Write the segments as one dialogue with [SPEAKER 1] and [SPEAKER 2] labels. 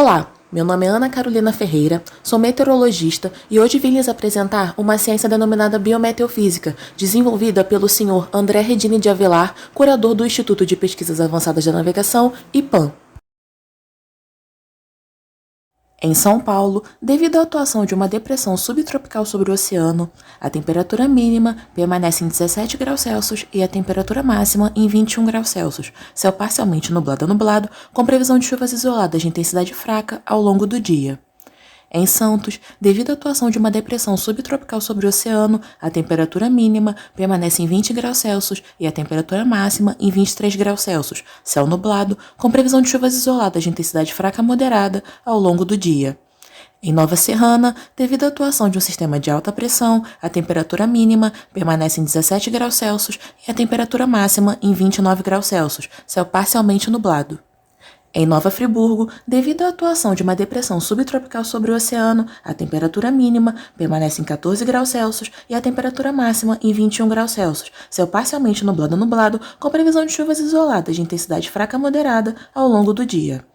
[SPEAKER 1] Olá, meu nome é Ana Carolina Ferreira, sou meteorologista e hoje vim lhes apresentar uma ciência denominada biometeofísica, desenvolvida pelo Sr. André Redini de Avelar, curador do Instituto de Pesquisas Avançadas da Navegação, IPAN. Em São Paulo, devido à atuação de uma depressão subtropical sobre o oceano, a temperatura mínima permanece em 17 graus Celsius e a temperatura máxima em 21 graus Celsius, céu parcialmente nublado a nublado, com previsão de chuvas isoladas de intensidade fraca ao longo do dia. Em Santos, devido à atuação de uma depressão subtropical sobre o oceano, a temperatura mínima permanece em 20 graus Celsius e a temperatura máxima em 23 graus Celsius, céu nublado, com previsão de chuvas isoladas de intensidade fraca a moderada ao longo do dia. Em Nova Serrana, devido à atuação de um sistema de alta pressão, a temperatura mínima permanece em 17 graus Celsius e a temperatura máxima em 29 graus Celsius, céu parcialmente nublado. Em Nova Friburgo, devido à atuação de uma depressão subtropical sobre o oceano, a temperatura mínima permanece em 14 graus Celsius e a temperatura máxima em 21 graus Celsius, céu parcialmente nublado a nublado, com previsão de chuvas isoladas de intensidade fraca a moderada ao longo do dia.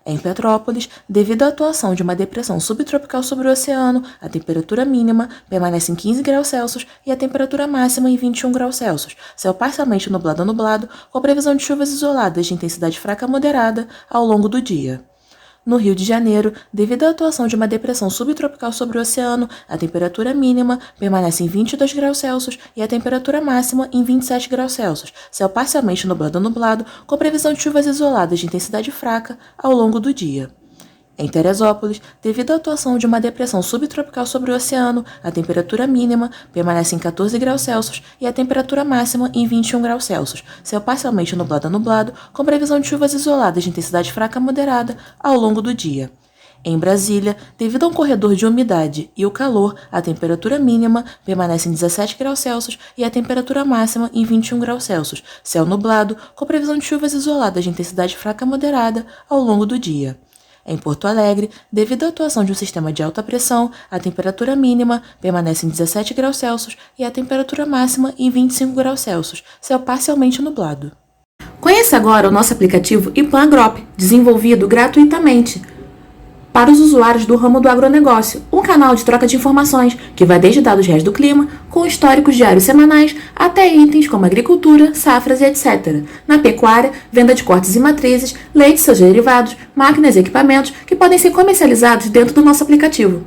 [SPEAKER 1] Em Petrópolis, devido à atuação de uma depressão subtropical sobre o oceano, a temperatura mínima permanece em 15 graus Celsius e a temperatura máxima em 21 graus Celsius, céu parcialmente nublado a nublado, com previsão de chuvas isoladas de intensidade fraca a moderada ao longo do dia. No Rio de Janeiro, devido à atuação de uma depressão subtropical sobre o oceano, a temperatura mínima permanece em 22 graus Celsius e a temperatura máxima em 27 graus Celsius, céu parcialmente nublado a nublado, com previsão de chuvas isoladas de intensidade fraca ao longo do dia. Em Teresópolis, devido à atuação de uma depressão subtropical sobre o oceano, a temperatura mínima permanece em 14 graus Celsius e a temperatura máxima em 21 graus Celsius, céu parcialmente nublado a nublado, com previsão de chuvas isoladas de intensidade fraca a moderada ao longo do dia. Em Brasília, devido a um corredor de umidade e o calor, a temperatura mínima permanece em 17 graus Celsius e a temperatura máxima em 21 graus Celsius, céu nublado, com previsão de chuvas isoladas de intensidade fraca a moderada ao longo do dia. Em Porto Alegre, devido à atuação de um sistema de alta pressão, a temperatura mínima permanece em 17 graus Celsius e a temperatura máxima em 25 graus Celsius, céu parcialmente nublado. Conheça agora o nosso aplicativo IPAN Agrop, desenvolvido gratuitamente para os usuários do ramo do agronegócio, um canal de troca de informações que vai desde dados reais do clima, com históricos diários semanais, até itens como agricultura, safras e etc. Na pecuária, venda de cortes e matrizes, leite e seus derivados, máquinas e equipamentos que podem ser comercializados dentro do nosso aplicativo.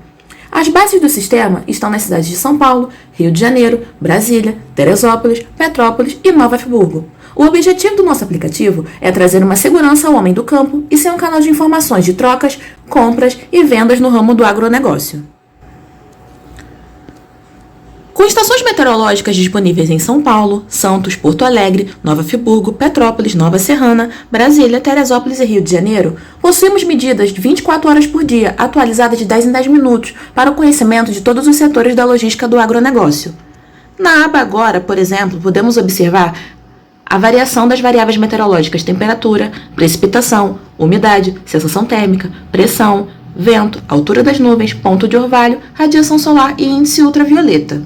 [SPEAKER 1] As bases do sistema estão nas cidades de São Paulo, Rio de Janeiro, Brasília, Teresópolis, Petrópolis e Nova Friburgo. O objetivo do nosso aplicativo é trazer uma segurança ao homem do campo e ser um canal de informações de trocas, compras e vendas no ramo do agronegócio. Com estações meteorológicas disponíveis em São Paulo, Santos, Porto Alegre, Nova Friburgo, Petrópolis, Nova Serrana, Brasília, Teresópolis e Rio de Janeiro, possuímos medidas de 24 horas por dia, atualizadas de 10 em 10 minutos, para o conhecimento de todos os setores da logística do agronegócio. Na aba Agora, por exemplo, podemos observar a variação das variáveis meteorológicas temperatura, precipitação, umidade, sensação térmica, pressão, vento, altura das nuvens, ponto de orvalho, radiação solar e índice ultravioleta.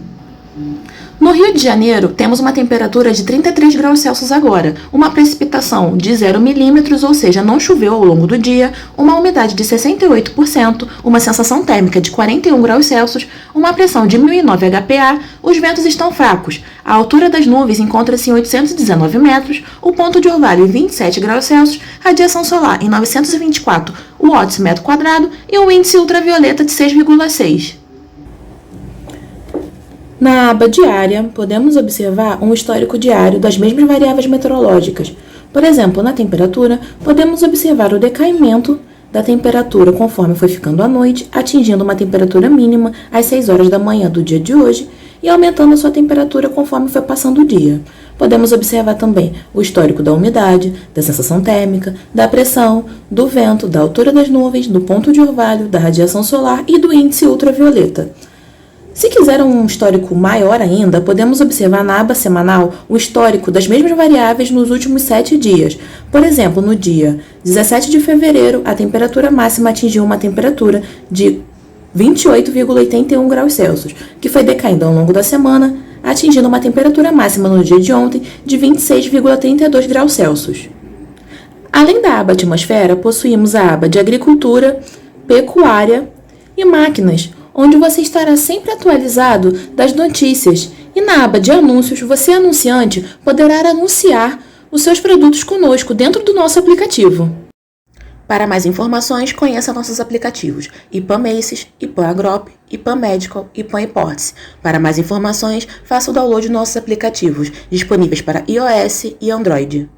[SPEAKER 1] No Rio de Janeiro, temos uma temperatura de 33 graus Celsius agora, uma precipitação de 0 milímetros, ou seja, não choveu ao longo do dia, uma umidade de 68%, uma sensação térmica de 41 graus Celsius, uma pressão de 1009 HPA, os ventos estão fracos, a altura das nuvens encontra-se em 819 metros, o ponto de orvalho em 27 graus Celsius, radiação solar em 924 watts metro quadrado e um índice ultravioleta de 6,6. Na aba Diária, podemos observar um histórico diário das mesmas variáveis meteorológicas. Por exemplo, na temperatura, podemos observar o decaimento da temperatura conforme foi ficando a noite, atingindo uma temperatura mínima às 6 horas da manhã do dia de hoje e aumentando a sua temperatura conforme foi passando o dia. Podemos observar também o histórico da umidade, da sensação térmica, da pressão, do vento, da altura das nuvens, do ponto de orvalho, da radiação solar e do índice ultravioleta. Se quiser um histórico maior ainda, podemos observar na aba semanal o histórico das mesmas variáveis nos últimos 7 dias. Por exemplo, no dia 17 de fevereiro, a temperatura máxima atingiu uma temperatura de 28,81 graus Celsius, que foi decaindo ao longo da semana, atingindo uma temperatura máxima no dia de ontem de 26,32 graus Celsius. Além da aba Atmosfera, possuímos a aba de Agricultura, Pecuária e Máquinas, onde você estará sempre atualizado das notícias. E na aba de Anúncios, você, anunciante, poderá anunciar os seus produtos conosco dentro do nosso aplicativo. Para mais informações, conheça nossos aplicativos IPAM Maces, IPAM Agrop, IPAM Medical e IPAM Imports. Para mais informações, faça o download de nossos aplicativos, disponíveis para iOS e Android.